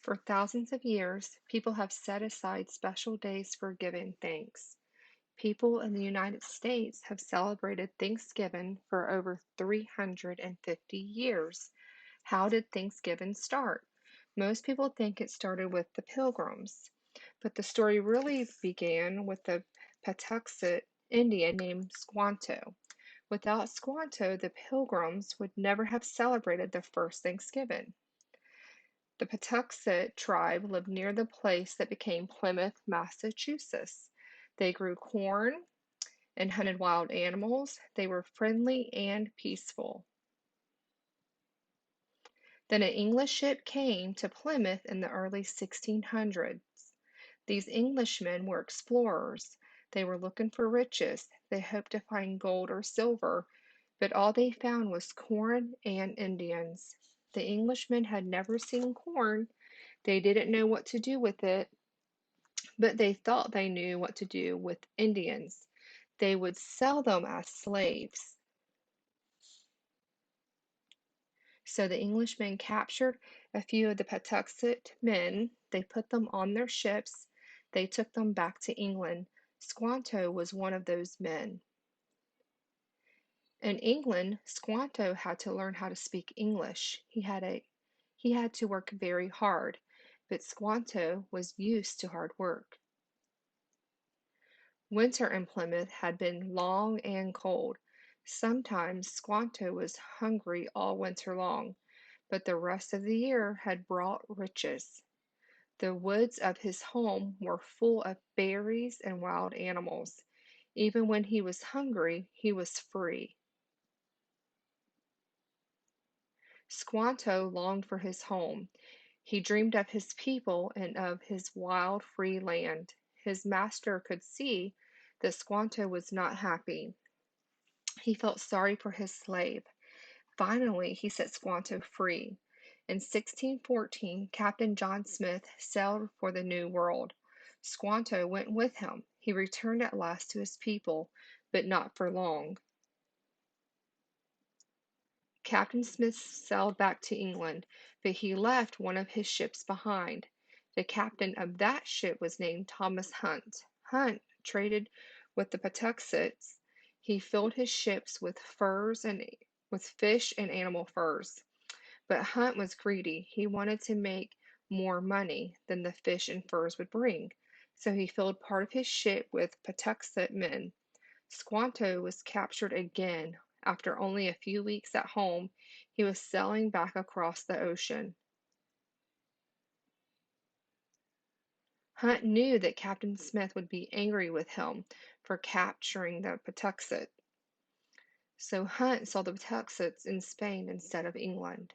For thousands of years, people have set aside special days for giving thanks. People in the United States have celebrated Thanksgiving for over 350 years. How did Thanksgiving start? Most people think it started with the Pilgrims, but the story really began with a Patuxet Indian named Squanto. Without Squanto, the Pilgrims would never have celebrated their first Thanksgiving. The Patuxet tribe lived near the place that became Plymouth, Massachusetts. They grew corn and hunted wild animals. They were friendly and peaceful. Then an English ship came to Plymouth in the early 1600s. These Englishmen were explorers. They were looking for riches. They hoped to find gold or silver, but all they found was corn and Indians. The Englishmen had never seen corn. They didn't know what to do with it, but they thought they knew what to do with Indians. They would sell them as slaves. So the Englishmen captured a few of the Patuxet men. They put them on their ships. They took them back to England. Squanto was one of those men. In England, Squanto had to learn how to speak English. He had to work very hard, but Squanto was used to hard work. Winter in Plymouth had been long and cold. Sometimes Squanto was hungry all winter long, but the rest of the year had brought riches. The woods of his home were full of berries and wild animals. Even when he was hungry, he was free. Squanto longed for his home. He dreamed of his people and of his wild, free land. His master could see that Squanto was not happy. He felt sorry for his slave. Finally, he set Squanto free. In 1614, Captain John Smith sailed for the New World. Squanto went with him. He returned at last to his people, but not for long. Captain Smith sailed back to England, but he left one of his ships behind. The captain of that ship was named Thomas Hunt. Hunt traded with the Patuxets. He filled his ships with with fish and animal furs. But Hunt was greedy. He wanted to make more money than the fish and furs would bring, so he filled part of his ship with Patuxet men. Squanto was captured again. After only a few weeks at home, he was sailing back across the ocean. Hunt knew that Captain Smith would be angry with him for capturing the Patuxet, so Hunt saw the Patuxets in Spain instead of England.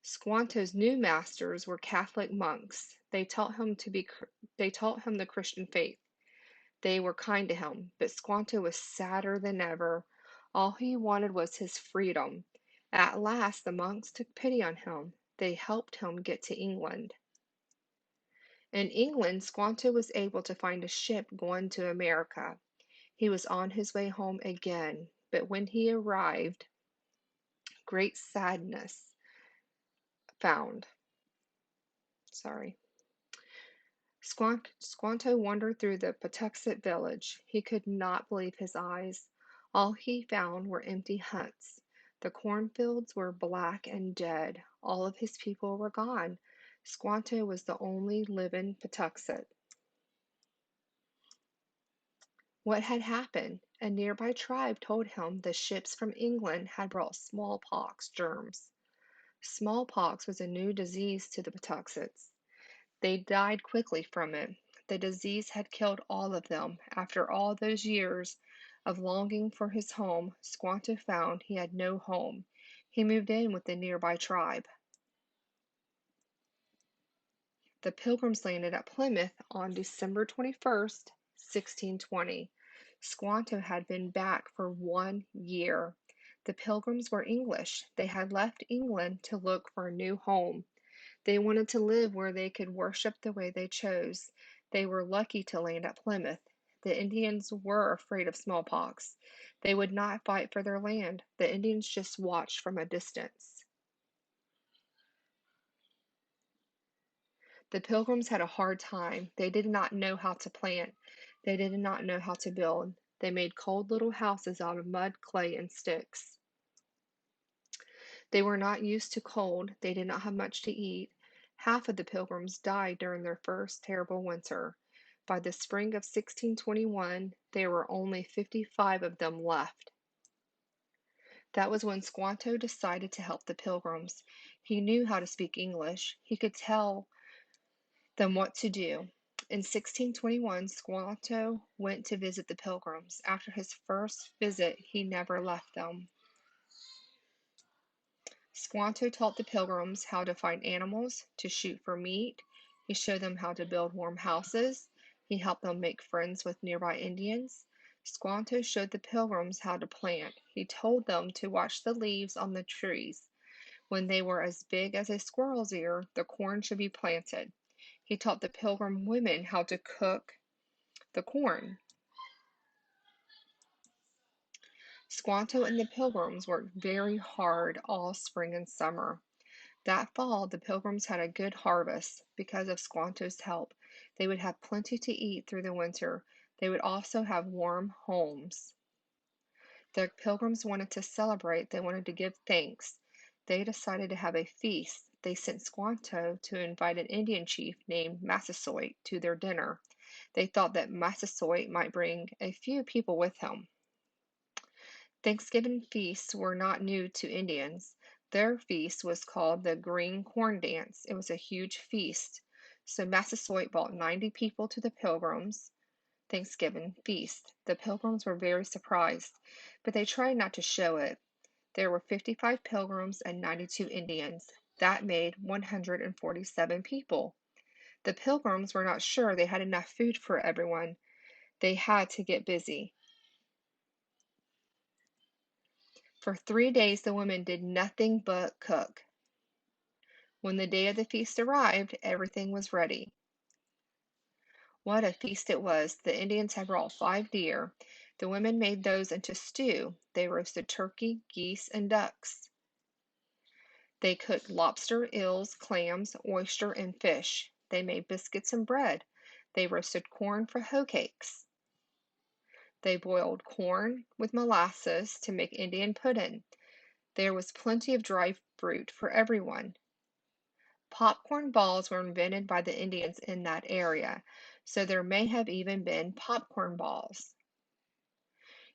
Squanto's new masters were Catholic monks. They taught him the Christian faith. They were kind to him, but Squanto was sadder than ever. All he wanted was his freedom. At last the monks took pity on him. They helped him get to England. In England, Squanto was able to find a ship going to America. He was on his way home again, but when he arrived, great sadness found. Sorry. Squanto wandered through the Patuxet village. He could not believe his eyes. All he found were empty huts. The cornfields were black and dead. All of his people were gone. Squanto was the only living Patuxet. What had happened? A nearby tribe told him the ships from England had brought smallpox germs. Smallpox was a new disease to the Patuxets. They died quickly from it. The disease had killed all of them. After all those years of longing for his home, Squanto found he had no home. He moved in with the nearby tribe. The Pilgrims landed at Plymouth on December 21st, 1620. Squanto had been back for 1 year. The Pilgrims were English. They had left England to look for a new home. They wanted to live where they could worship the way they chose. They were lucky to land at Plymouth. The Indians were afraid of smallpox. They would not fight for their land. The Indians just watched from a distance. The Pilgrims had a hard time. They did not know how to plant. They did not know how to build. They made cold little houses out of mud, clay, and sticks. They were not used to cold. They did not have much to eat. Half of the Pilgrims died during their first terrible winter. By the spring of 1621, there were only 55 of them left. That was when Squanto decided to help the Pilgrims. He knew how to speak English. He could tell them what to do. In 1621, Squanto went to visit the Pilgrims. After his first visit, he never left them. Squanto taught the Pilgrims how to find animals, to shoot for meat. He showed them how to build warm houses. He helped them make friends with nearby Indians. Squanto showed the Pilgrims how to plant. He told them to watch the leaves on the trees. When they were as big as a squirrel's ear, the corn should be planted. He taught the Pilgrim women how to cook the corn. Squanto and the Pilgrims worked very hard all spring and summer. That fall, the Pilgrims had a good harvest. Because of Squanto's help, they would have plenty to eat through the winter. They would also have warm homes. The Pilgrims wanted to celebrate. They wanted to give thanks. They decided to have a feast. They sent Squanto to invite an Indian chief named Massasoit to their dinner. They thought that Massasoit might bring a few people with him. Thanksgiving feasts were not new to Indians. Their feast was called the Green Corn Dance. It was a huge feast. So Massasoit brought 90 people to the Pilgrims' Thanksgiving feast. The Pilgrims were very surprised, but they tried not to show it. There were 55 Pilgrims and 92 Indians. That made 147 people. The Pilgrims were not sure they had enough food for everyone. They had to get busy. For 3 days, the women did nothing but cook. When the day of the feast arrived, everything was ready. What a feast it was! The Indians had brought 5 deer. The women made those into stew. They roasted turkey, geese, and ducks. They cooked lobster, eels, clams, oyster, and fish. They made biscuits and bread. They roasted corn for hoe cakes. They boiled corn with molasses to make Indian pudding. There was plenty of dry fruit for everyone. Popcorn balls were invented by the Indians in that area, so there may have even been popcorn balls.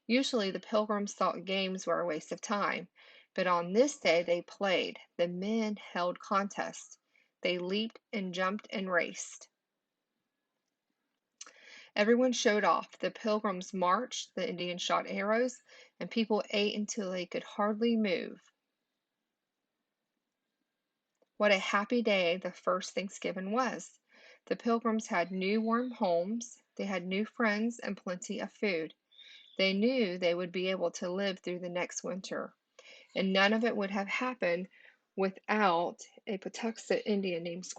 Usually the Pilgrims thought games were a waste of time, but on this day they played. The men held contests. They leaped and jumped and raced. Everyone showed off. The Pilgrims marched, the Indians shot arrows, and people ate until they could hardly move. What a happy day the first Thanksgiving was! The Pilgrims had new warm homes, they had new friends, and plenty of food. They knew they would be able to live through the next winter, and none of it would have happened without a Patuxet Indian named Squanto.